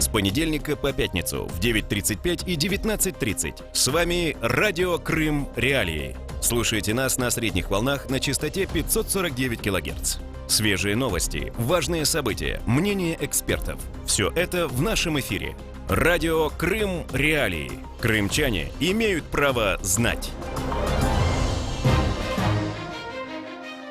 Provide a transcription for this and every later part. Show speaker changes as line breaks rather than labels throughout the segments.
с понедельника по пятницу в 9:35 и 19:30. С вами Радио Крым Реалии. Слушайте нас на средних волнах на частоте 549 кГц. Свежие новости, важные события, мнения экспертов. Все это в нашем эфире. Радио Крым Реалии. Крымчане имеют право знать.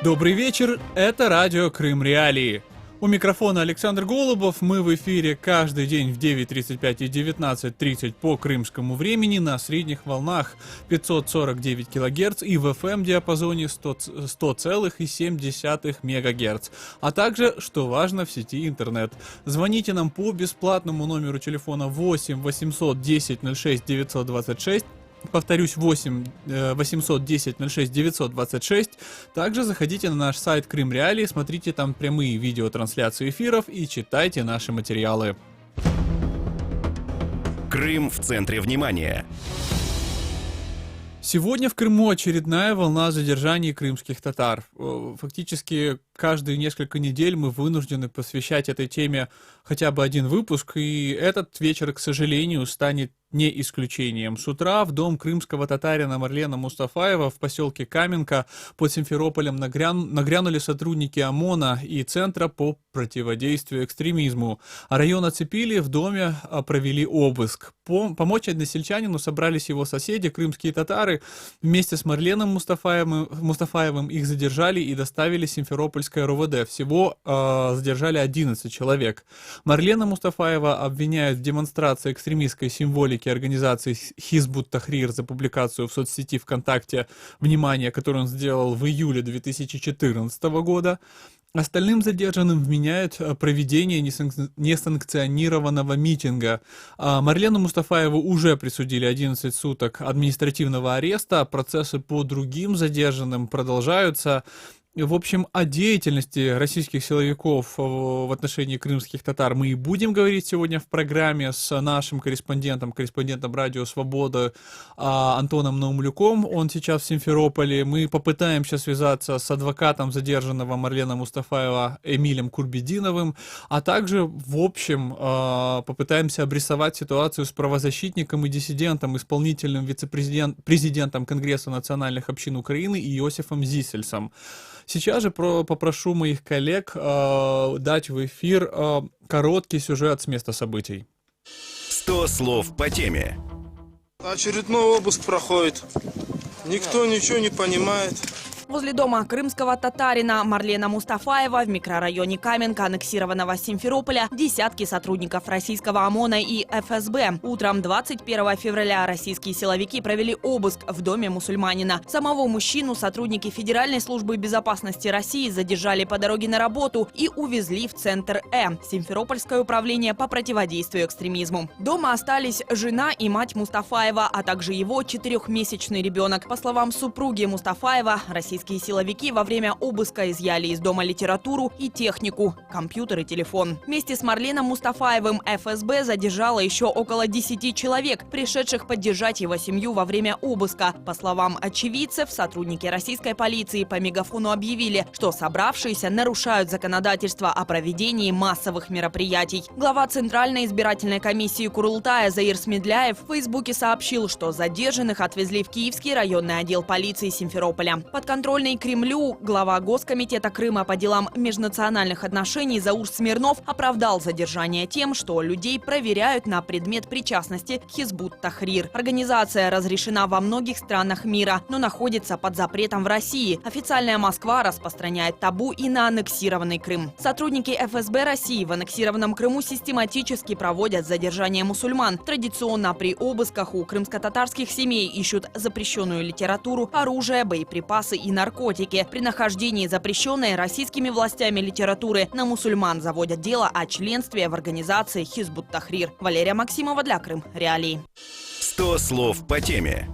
Добрый вечер, это Радио Крым Реалии. У микрофона Александр Голубов, мы в эфире каждый день в 9:35 и 19:30 по крымскому времени на средних волнах 549 кГц и в FM-диапазоне 100,7 МГц, а также, что важно, в сети интернет. Звоните нам по бесплатному номеру телефона 8 810 06 926. Повторюсь, 8 810 06 926. Также заходите на наш сайт Крым Реалии, смотрите там прямые видеотрансляции эфиров и читайте наши материалы.
Крым в центре внимания.
Сегодня в Крыму очередная волна задержаний крымских татар. Фактически каждые несколько недель мы вынуждены посвящать этой теме хотя бы один выпуск, и этот вечер, к сожалению, станет не исключением. С утра в дом крымского татарина Марлена Мустафаева в поселке Каменка под Симферополем нагрянули сотрудники ОМОНа и Центра по противодействию экстремизму. А район оцепили, в доме провели обыск. Помочь односельчанину собрались его соседи, крымские татары. Вместе с Марленом Мустафаевым их задержали и доставили в Симферопольское РОВД. Всего задержали 11 человек. Марлена Мустафаева обвиняют в демонстрации экстремистской символики организации Хизбут Тахрир за публикацию в соцсети ВКонтакте «Внимание», которую он сделал в июле 2014 года. Остальным задержанным вменяют проведение несанкционированного митинга. Марлену Мустафаеву уже присудили 11 суток административного ареста, процессы по другим задержанным продолжаются. В общем, о деятельности российских силовиков в отношении крымских татар мы и будем говорить сегодня в программе с нашим корреспондентом Радио Свобода Антоном Наумлюком. Он сейчас в Симферополе. Мы попытаемся связаться с адвокатом задержанного Марлена Мустафаева Эмилем Курбединовым, а также, в общем, попытаемся обрисовать ситуацию с правозащитником и диссидентом, исполнительным вице-президентом Конгресса национальных общин Украины Иосифом Зисельсом. Сейчас же попрошу моих коллег дать в эфир короткий сюжет с места событий.
100 слов по теме.
Очередной обыск проходит. Никто ничего не понимает.
Возле дома крымского татарина Марлена Мустафаева в микрорайоне Каменка, аннексированного Симферополя, десятки сотрудников российского ОМОНа и ФСБ. Утром 21 февраля российские силовики провели обыск в доме мусульманина. Самого мужчину сотрудники Федеральной службы безопасности России задержали по дороге на работу и увезли в центр Симферопольское управление по противодействию экстремизму. Дома остались жена и мать Мустафаева, а также его 4-месячный ребенок. По словам супруги Мустафаева, российские силовики во время обыска изъяли из дома литературу и технику, компьютер и телефон. Вместе с Марленом Мустафаевым ФСБ задержала еще около 10 человек, пришедших поддержать его семью во время обыска. По словам очевидцев, сотрудники российской полиции по мегафону объявили, что собравшиеся нарушают законодательство о проведении массовых мероприятий. Глава Центральной избирательной комиссии Курултая Заир Смедляев в Фейсбуке сообщил, что задержанных отвезли в Киевский районный отдел полиции Симферополя. Подконтрольный Кремлю глава Госкомитета Крыма по делам межнациональных отношений Заур Смирнов оправдал задержание тем, что людей проверяют на предмет причастности к Хизбут Тахрир. Организация разрешена во многих странах мира, но находится под запретом в России. Официальная Москва распространяет табу и на аннексированный Крым. Сотрудники ФСБ России в аннексированном Крыму систематически проводят задержание мусульман. Традиционно при обысках у крымско-татарских семей ищут запрещенную литературу, оружие, боеприпасы и наркотики. При нахождении запрещенной российскими властями литературы на мусульман заводят дело о членстве в организации Хизбут Тахрир. Валерия Максимова для Крым Реалии.
100 слов по теме.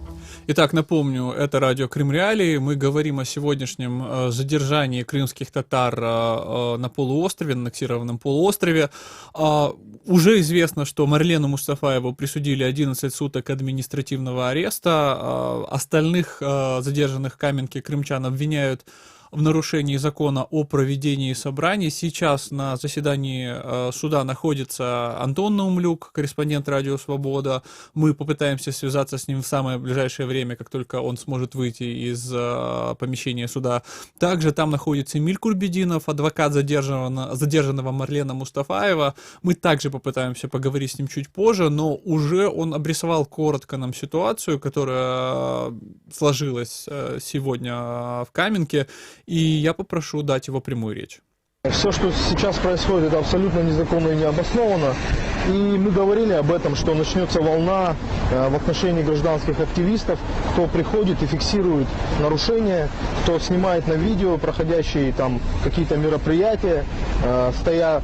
Итак, напомню, это радио Крым Реалии. Мы говорим о сегодняшнем задержании крымских татар на полуострове, на аннексированном полуострове. Уже известно, что Марлену Мустафаеву присудили 11 суток административного ареста. Остальных задержанных в Каменке крымчан обвиняют в нарушении закона о проведении собраний. Сейчас на заседании суда находится Антон Наумлюк, корреспондент «Радио Свобода». Мы попытаемся связаться с ним в самое ближайшее время, как только он сможет выйти из помещения суда. Также там находится Эмиль Курбединов, адвокат задержанного Марлена Мустафаева. Мы также попытаемся поговорить с ним чуть позже, но уже он обрисовал коротко нам ситуацию, которая сложилась сегодня в Каменке, и я попрошу дать его прямую речь.
Все, что сейчас происходит, это абсолютно незаконно и необоснованно. И мы говорили об этом, что начнется волна в отношении гражданских активистов, кто приходит и фиксирует нарушения, кто снимает на видео проходящие там какие-то мероприятия, стоя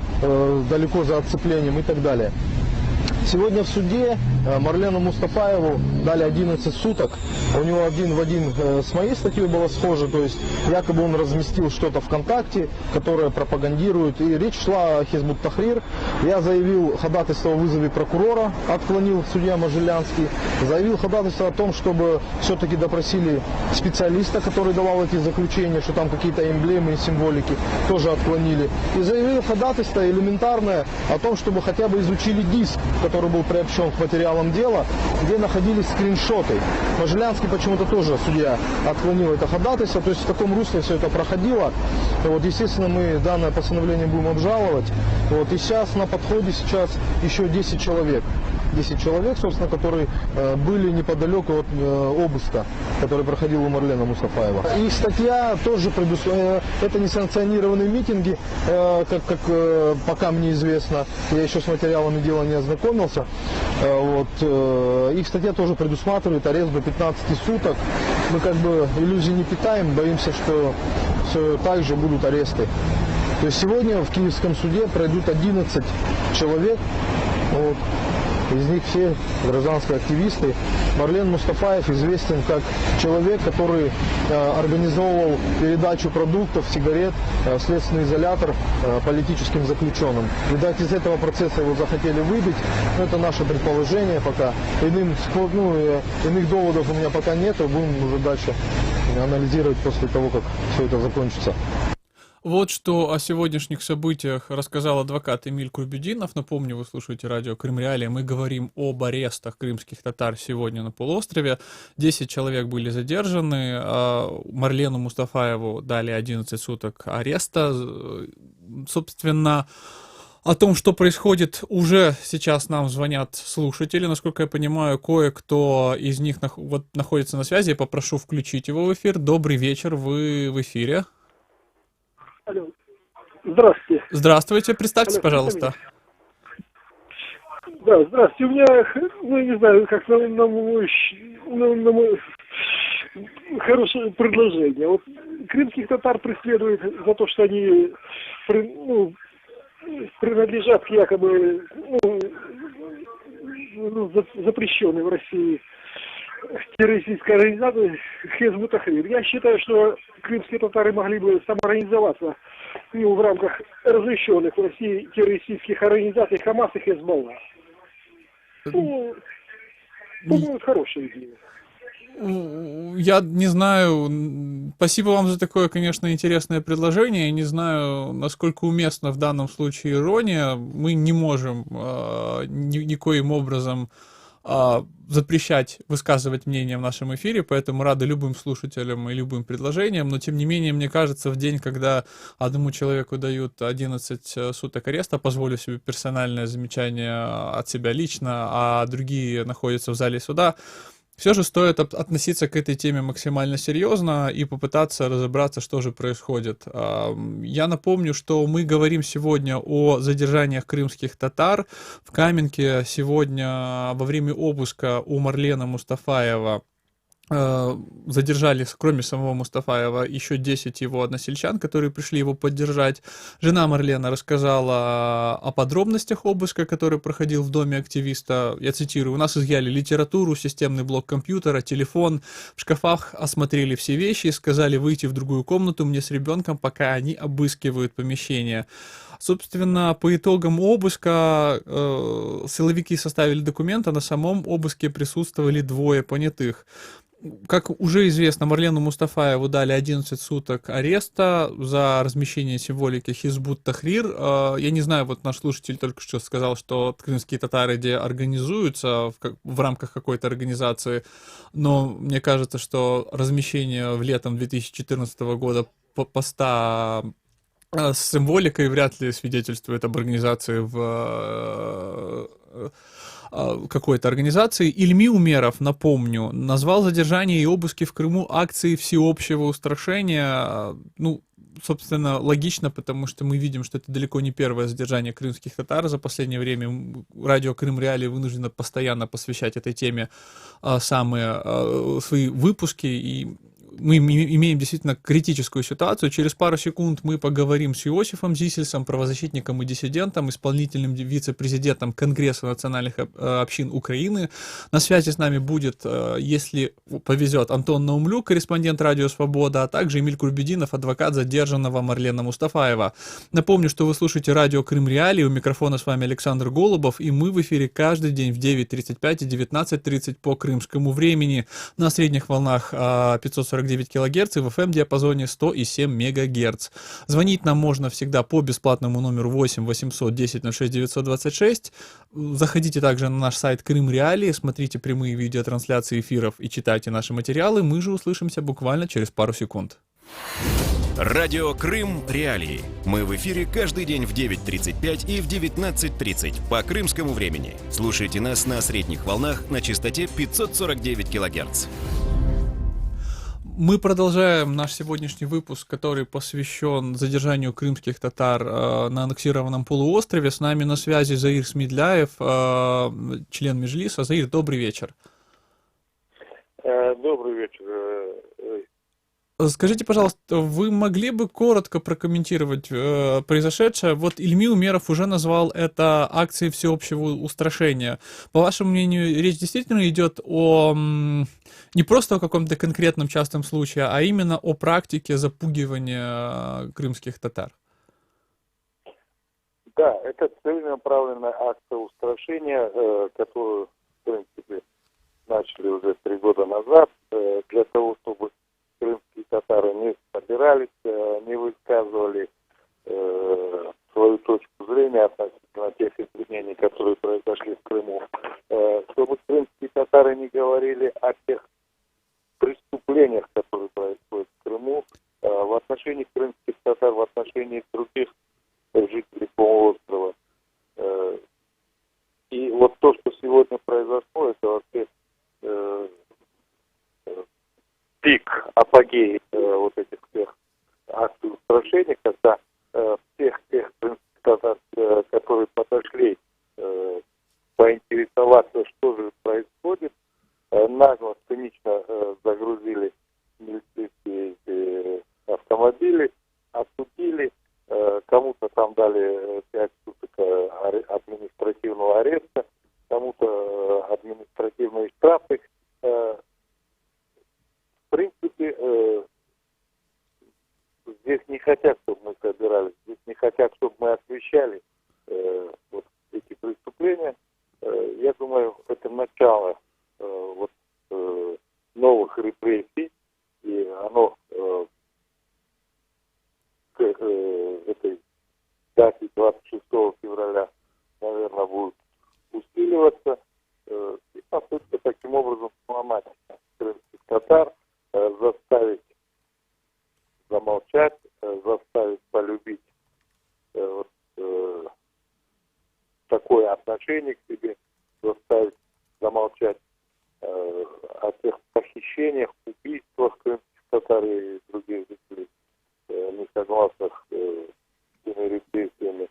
далеко за отцеплением и так далее. Сегодня в суде Марлену Мустафаеву дали 11 суток. У него один в один с моей статьей было схоже. То есть якобы он разместил что-то ВКонтакте, которое пропагандирует. И речь шла о Хизбут Тахрир. Я заявил ходатайство о вызове прокурора, отклонил судья Можелянский. Заявил ходатайство о том, чтобы все-таки допросили специалиста, который давал эти заключения, что там какие-то эмблемы и символики, тоже отклонили. И заявил ходатайство элементарное о том, чтобы хотя бы изучили диск, который был приобщен к материалам дела, где находились скриншоты. Можелянский почему-то тоже, судья, отклонил это ходатайство. То есть в таком русле все это проходило. Вот, естественно, мы данное постановление будем обжаловать. Вот, и сейчас на подходе еще 10 человек. 10 человек, собственно, которые были неподалеку от обыска, который проходил у Марлена Мустафаева. Их статья тоже предусмотрена. Это несанкционированные митинги, как пока мне известно. Я еще с материалами дела не ознакомился. Вот, их статья тоже предусматривает арест до 15 суток. Мы как бы иллюзий не питаем, боимся, что все так же будут аресты. То есть сегодня в Киевском суде пройдут 11 человек. Вот. Из них все гражданские активисты. Марлен Мустафаев известен как человек, который организовывал передачу продуктов, сигарет, в следственный изолятор политическим заключенным. Видать, из этого процесса его захотели выбить. Но это наше предположение пока. Иных доводов у меня пока нет. Будем уже дальше анализировать после того, как все это закончится.
Вот что о сегодняшних событиях рассказал адвокат Эмиль Курбединов. Напомню, вы слушаете радио Крым Реалии. Мы говорим об арестах крымских татар сегодня на полуострове. 10 человек были задержаны. Марлену Мустафаеву дали 11 суток ареста. Собственно, о том, что происходит, уже сейчас нам звонят слушатели. Насколько я понимаю, кое-кто из них находится на связи. Я попрошу включить его в эфир. Добрый вечер, вы в эфире.
Алло. Здравствуйте.
Здравствуйте, представьтесь,
Алло,
пожалуйста.
Да, здравствуйте. У меня, не знаю, как на мой хорошее предложение. Вот крымских татар преследуют за то, что они принадлежат к якобы запрещенной в России террористической организации Хизбут Тахрир. Я считаю, что крымские татары могли бы самоорганизоваться в рамках разрешенных в России террористических организаций Хамас и Хезболла. По-моему, хорошая идея.
Я не знаю, спасибо вам за такое, конечно, интересное предложение. Я не знаю, насколько уместна в данном случае ирония. Мы не можем никоим образом запрещать высказывать мнение в нашем эфире, поэтому рады любым слушателям и любым предложениям, но тем не менее, мне кажется, в день, когда одному человеку дают 11 суток ареста, позволю себе персональное замечание от себя лично, а другие находятся в зале суда, все же стоит относиться к этой теме максимально серьезно и попытаться разобраться, что же происходит. Я напомню, что мы говорим сегодня о задержаниях крымских татар. В Каменке сегодня во время обыска у Марлена Мустафаева задержали, кроме самого Мустафаева, еще 10 его односельчан, которые пришли его поддержать. Жена Марлена рассказала о подробностях обыска, который проходил в доме активиста. Я цитирую: «У нас изъяли литературу, системный блок компьютера, телефон. В шкафах осмотрели все вещи и сказали выйти в другую комнату мне с ребенком, пока они обыскивают помещение». Собственно, по итогам обыска силовики составили документ, а на самом обыске присутствовали 2 понятых. Как уже известно, Марлену Мустафаеву дали 11 суток ареста за размещение символики Хизбут Тахрир. Я не знаю, вот наш слушатель только что сказал, что крымские татары где организуются в рамках какой-то организации, но мне кажется, что размещение в летом 2014 года поста с символикой вряд ли свидетельствует об организации в какой-то организации. Ильми Умеров, напомню, назвал задержание и обыски в Крыму акцией всеобщего устрашения. Ну, собственно, логично, потому что мы видим, что это далеко не первое задержание крымских татар за последнее время. Радио Крым Реалии вынуждено постоянно посвящать этой теме свои выпуски, и мы имеем действительно критическую ситуацию. Через пару секунд мы поговорим с Иосифом Зисельсом, правозащитником и диссидентом, исполнительным вице-президентом Конгресса национальных общин Украины. На связи с нами будет, если повезет, Антон Наумлюк, корреспондент Радио Свобода, а также Эмиль Курбединов, адвокат задержанного Марлена Мустафаева. Напомню, что вы слушаете Радио Крым Реалии. У микрофона с вами Александр Голубов, и мы в эфире каждый день в 9:35 и 19:30 по крымскому времени на средних волнах 549 кГц и в FM-диапазоне 100,7 МГц. Звонить нам можно всегда по бесплатному номеру 8 800 10 06 926. Заходите также на наш сайт Крым Реалии, смотрите прямые видеотрансляции эфиров и читайте наши материалы. Мы же услышимся буквально через пару секунд.
Радио Крым Реалии. Мы в эфире каждый день в 9:35 и в 19:30 по крымскому времени. Слушайте нас на средних волнах на частоте 549 кГц.
Мы продолжаем наш сегодняшний выпуск, который посвящен задержанию крымских татар на аннексированном полуострове. С нами на связи Заир Смедляев, член Меджлиса. Заир, добрый вечер.
Добрый вечер.
Скажите, пожалуйста, вы могли бы коротко прокомментировать произошедшее? Вот Ильми Умеров уже назвал это акцией всеобщего устрашения. По вашему мнению, речь действительно идет о не просто о каком-то конкретном частном случае, а именно о практике запугивания крымских татар?
Да, это целенаправленная акция устрашения, которую, в принципе, начали уже 3 года назад, для того, чтобы крымские татары не собирались, не высказывали свою точку зрения относительно тех изменений, которые произошли в Крыму, чтобы крымские татары не говорили о тех преступлениях, которые происходят в Крыму, в отношении крымских татар, в отношении других жителей полуострова. И вот то, что сегодня произошло, это вообще пик, апогей вот этих всех акций устрашения, когда всех тех крымских татар, которые подошли поинтересоваться, что же происходит, нагло, цинично загрузили милицейские автомобили, осудили, кому-то там дали 5 суток административного ареста, кому-то административные штрафы. В принципе, здесь не хотят, чтобы мы собирались, здесь не хотят, чтобы мы освещали вот эти преступления. Я думаю, это начало новых репрессий, и оно к этой дате 26 февраля, наверное, будет усиливаться, и попытка таким образом сломать крымских татар, заставить замолчать, заставить полюбить такое отношение к себе, заставить замолчать о тех похищениях, убийствах крымских татар и других жителей, несогласных с теми репрессиями.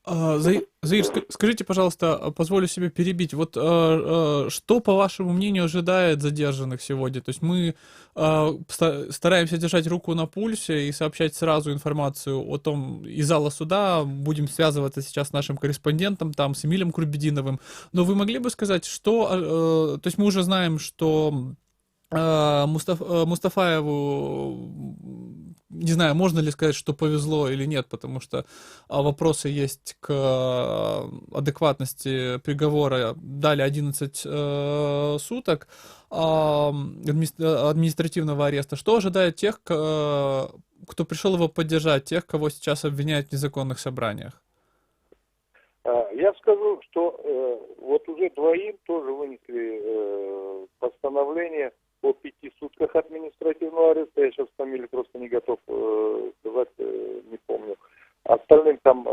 Заир, скажите, пожалуйста, позволю себе перебить. Вот что, по вашему мнению, ожидает задержанных сегодня? То есть мы стараемся держать руку на пульсе и сообщать сразу информацию о том из зала суда. Будем связываться сейчас с нашим корреспондентом, там, с Эмилем Курбединовым. Но вы могли бы сказать, что... То есть мы уже знаем, что Мустафаеву не знаю, можно ли сказать, что повезло или нет, потому что вопросы есть к адекватности приговора. Дали 11 суток административного ареста. Что ожидает тех, кто пришел его поддержать, тех, кого сейчас обвиняют в незаконных собраниях?
Я скажу, что вот уже двоим тоже вынесли постановление о 5 сутках административного ареста. Я сейчас фамилии просто не готов сказать, не помню. Остальным там,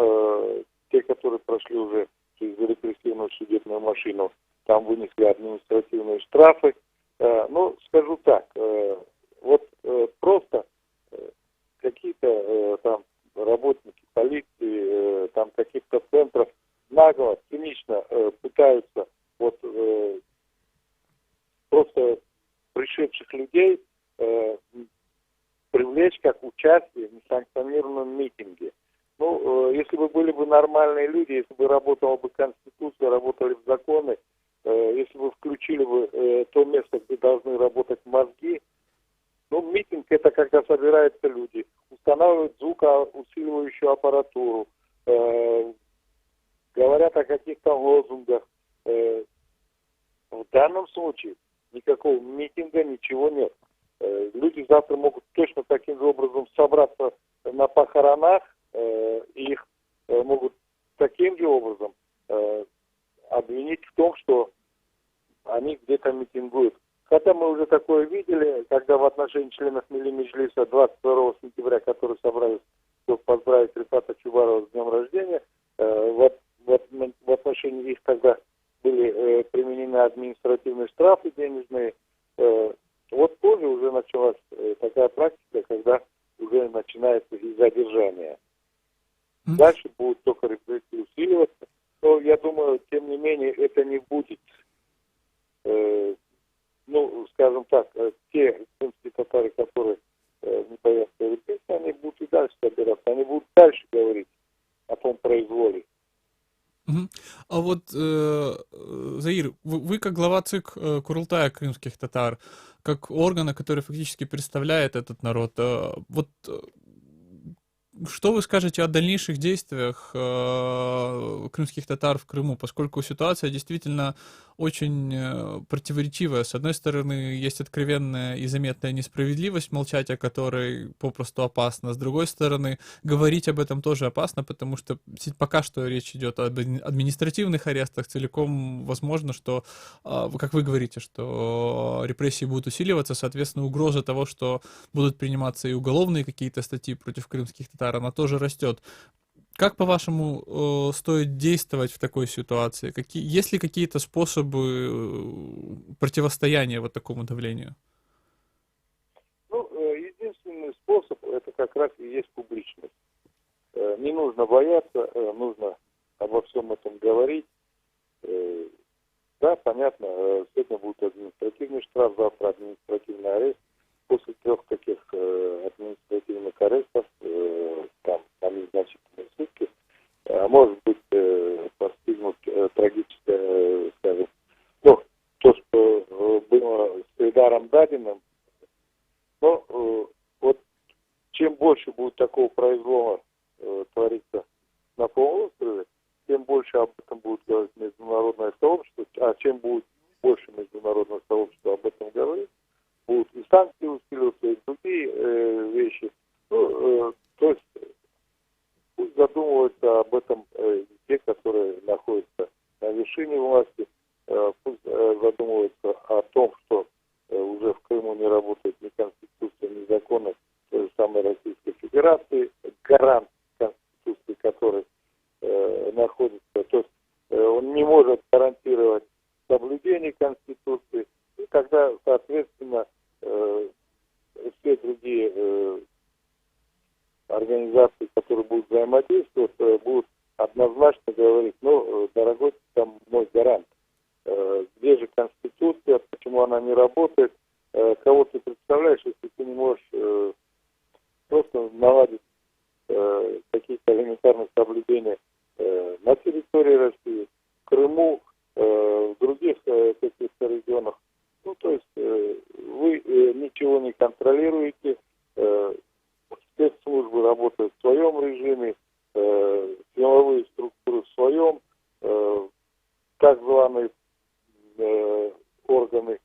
те, которые прошли уже через репрессивную судебную машину, там вынесли административные штрафы. Ну, скажу так, вот просто какие-то там работники полиции, там каких-то центров нагло, цинично пытаются вот просто пришедших людей привлечь как участие в несанкционированном митинге. Ну, если бы были бы нормальные люди, если бы работала бы Конституция, работали бы законы, если бы включили бы то место, где должны работать мозги. Ну, митинг — это когда собираются люди, устанавливают звукоусиливающую аппаратуру, говорят о каких-то лозунгах. В данном случае никакого митинга, ничего нет. Люди завтра могут точно таким же образом собраться на похоронах, и их могут таким же образом обвинить в том, что они где-то митингуют. Хотя мы уже такое видели, когда в отношении членов Милли Меджлиса 22 сентября, которые собрались, чтобы поздравить Рифата Чубарова с днем рождения, в отношении их тогда были применены административные штрафы денежные. Вот тоже уже началась такая практика, когда уже начинается и задержание. Дальше будут только репрессии усиливаться. Но я думаю, тем не менее, это не будет, ну, скажем так, те крымские татары, которые не боятся репрессий, они будут и дальше собираться, они будут дальше говорить о том произволе.
А вот, Заир, вы как глава ЦИК Курултая крымских татар, как органа, который фактически представляет этот народ, вот что вы скажете о дальнейших действиях крымских татар в Крыму, поскольку ситуация действительно очень противоречивая. С одной стороны, есть откровенная и заметная несправедливость, молчать о которой попросту опасно. С другой стороны, говорить об этом тоже опасно, потому что пока что речь идет об административных арестах, целиком возможно, что, как вы говорите, что репрессии будут усиливаться, соответственно, угроза того, что будут приниматься и уголовные какие-то статьи против крымских татар, она тоже растет. Как, по-вашему, стоит действовать в такой ситуации? Есть ли какие-то способы противостояния вот такому давлению?
Ну, единственный способ — это как раз и есть публичность. Не нужно бояться, нужно обо всем этом говорить. Да, понятно, сегодня будет административный штраф, завтра административный арест. После 3 таких административных арестов, там незначительные сутки, может быть постигнут трагическое, скажем, ну, то, что было с Эльдаром Дадиным. Но вот чем больше будет такого произвола твориться на полуострове, тем больше об этом будет говорить международное сообщество, а чем будет больше международное сообщество об этом говорить, будут и санкции усиливаться, и другие вещи. Ну, то есть пусть задумываются об этом те, которые находятся на вершине власти, пусть задумываются о том, что уже в Крыму не работает ни Конституция, ни законы той же самой Российской Федерации, гарант Конституции, который находится, то есть он не может гарантировать соблюдение Конституции, и тогда, соответственно, все другие организации, которые будут взаимодействовать, будут однозначно говорить: ну, дорогой там мой гарант, где же Конституция, почему она не работает, кого ты представляешь, если ты не можешь просто наладить какие-то элементарные соблюдения на территории России, в Крыму, в других каких-то регионах. Ну, то есть вы ничего не контролируете, спецслужбы работают в своем режиме, силовые структуры в своем, так званые органы,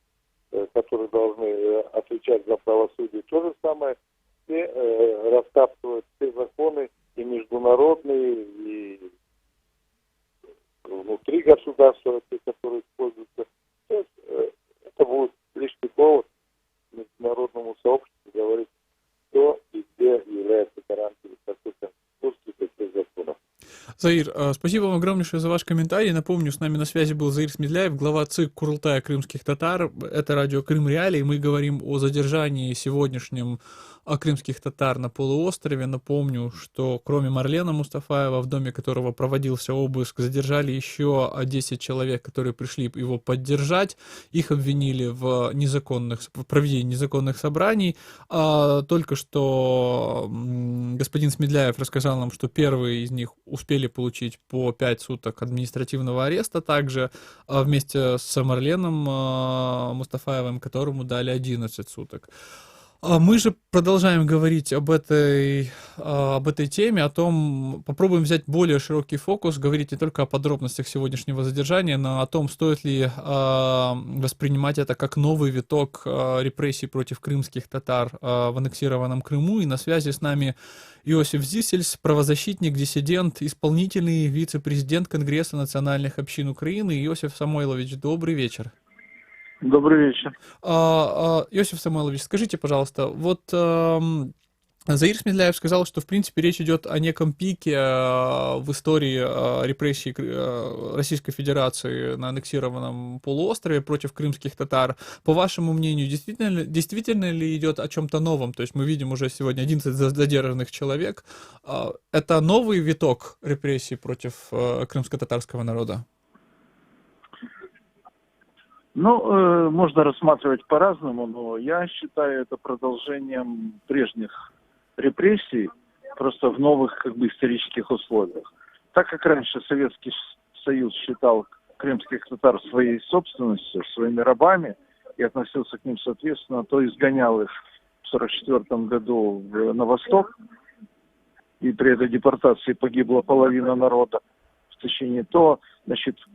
которые должны отвечать за правосудие, то же самое, все растаптывают все законы и международные, и внутри государства, те, которые используются. То есть, это будет лишний повод международному сообществу говорить, кто и где является гарантией такой конституции, таких законов.
Заир, спасибо вам огромнейшее за ваш комментарий. Напомню, с нами на связи был Заир Смедляев, глава ЦИК Курултая крымских татар. Это радио Крым Реалии. Мы говорим о задержании сегодняшнем крымских татар на полуострове. Напомню, что кроме Марлена Мустафаева, в доме которого проводился обыск, задержали еще 10 человек, которые пришли его поддержать. Их обвинили в проведении незаконных собраний. Только что господин Смедляев рассказал нам, что первые из них успели получить по 5 суток административного ареста, также вместе с Марленом Мустафаевым, которому дали 11 суток. Мы же продолжаем говорить об этой теме, о том, попробуем взять более широкий фокус, говорить не только о подробностях сегодняшнего задержания, но о том, стоит ли воспринимать это как новый виток репрессий против крымских татар в аннексированном Крыму. И на связи с нами Иосиф Зисельс, правозащитник, диссидент, исполнительный вице-президент Конгресса национальных общин Украины. Иосиф Самойлович, добрый вечер.
Добрый вечер.
Иосиф Самойлович, скажите, пожалуйста, вот Заир Смедляев сказал, что в принципе речь идет о неком пике в истории репрессий Российской Федерации на аннексированном полуострове против крымских татар. По вашему мнению, действительно ли идет о чем-то новом? То есть мы видим уже сегодня 11 задержанных человек. Это новый виток репрессий против крымско-татарского народа?
Ну, можно рассматривать по-разному, но я считаю это продолжением прежних репрессий, просто в новых исторических условиях. Так как раньше Советский Союз считал крымских татар своей собственностью, своими рабами и относился к ним соответственно, то изгонял их в 1944 году на восток, и при этой депортации погибла половина народа в течение, то,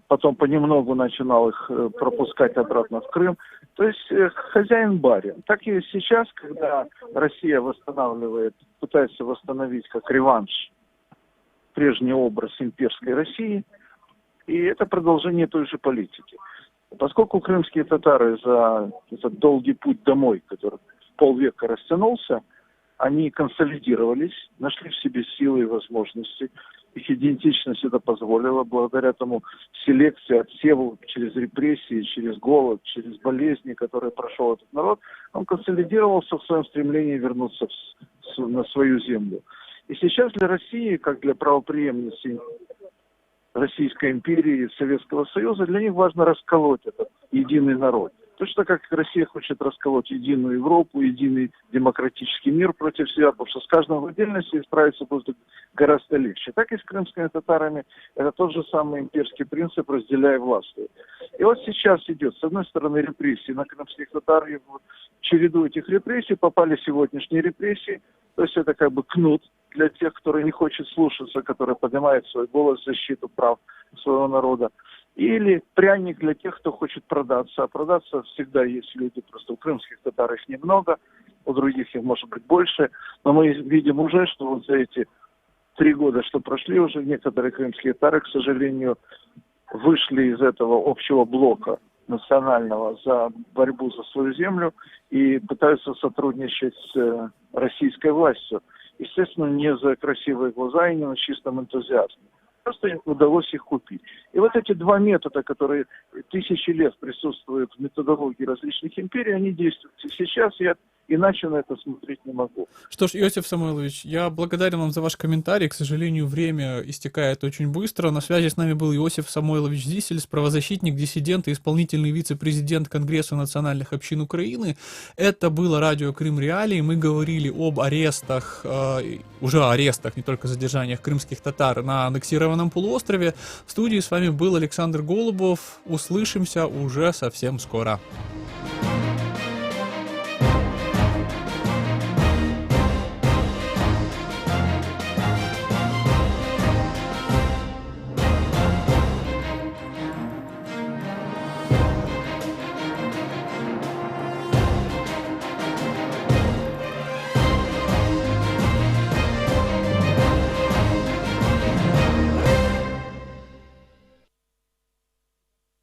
потом понемногу начинал их пропускать обратно в Крым. То есть хозяин-барин. Так и сейчас, когда Россия пытается восстановить как реванш прежний образ имперской России, и это продолжение той же политики. Поскольку крымские татары за этот долгий путь домой, который полвека растянулся, они консолидировались, нашли в себе силы и возможности. Их идентичность это позволила, благодаря тому селекции, отсеву через репрессии, через голод, через болезни, которые прошел этот народ, он консолидировался в своем стремлении вернуться на свою землю. И сейчас для России, как для правопреемницы Российской империи, Советского Союза, для них важно расколоть этот единый народ. Точно как Россия хочет расколоть единую Европу, единый демократический мир против себя, потому что с каждым в отдельности справиться будет гораздо легче. Так и с крымскими татарами это тот же самый имперский принцип «разделяй властвуй». И вот сейчас идет, с одной стороны, репрессии на крымских татар, и в череду этих репрессий попали сегодняшние репрессии, то есть это кнут для тех, кто не хочет слушаться, который поднимает свой голос в защиту прав своего народа. Или пряник для тех, кто хочет продаться. А продаться всегда есть люди, просто у крымских татар их немного, у других их может быть больше. Но мы видим уже, что вот за эти 3 года, что прошли, уже некоторые крымские татары, к сожалению, вышли из этого общего блока национального за борьбу за свою землю и пытаются сотрудничать с российской властью. Естественно, не за красивые глаза и не на чистом энтузиазме. Просто им удалось их купить. И вот эти 2 метода, которые тысячи лет присутствуют в методологии различных империй, они действуют и сейчас. Я иначе на это смотреть не могу.
Что ж, Иосиф Самойлович, я благодарен вам за ваш комментарий. К сожалению, время истекает очень быстро. На связи с нами был Иосиф Самойлович Зисельс, правозащитник, диссидент и исполнительный вице-президент Конгресса национальных общин Украины. Это было радио Крым Реалии. Мы говорили об арестах, уже о арестах, не только задержаниях крымских татар на аннексированном полуострове. В студии с вами был Александр Голубов. Услышимся уже совсем скоро.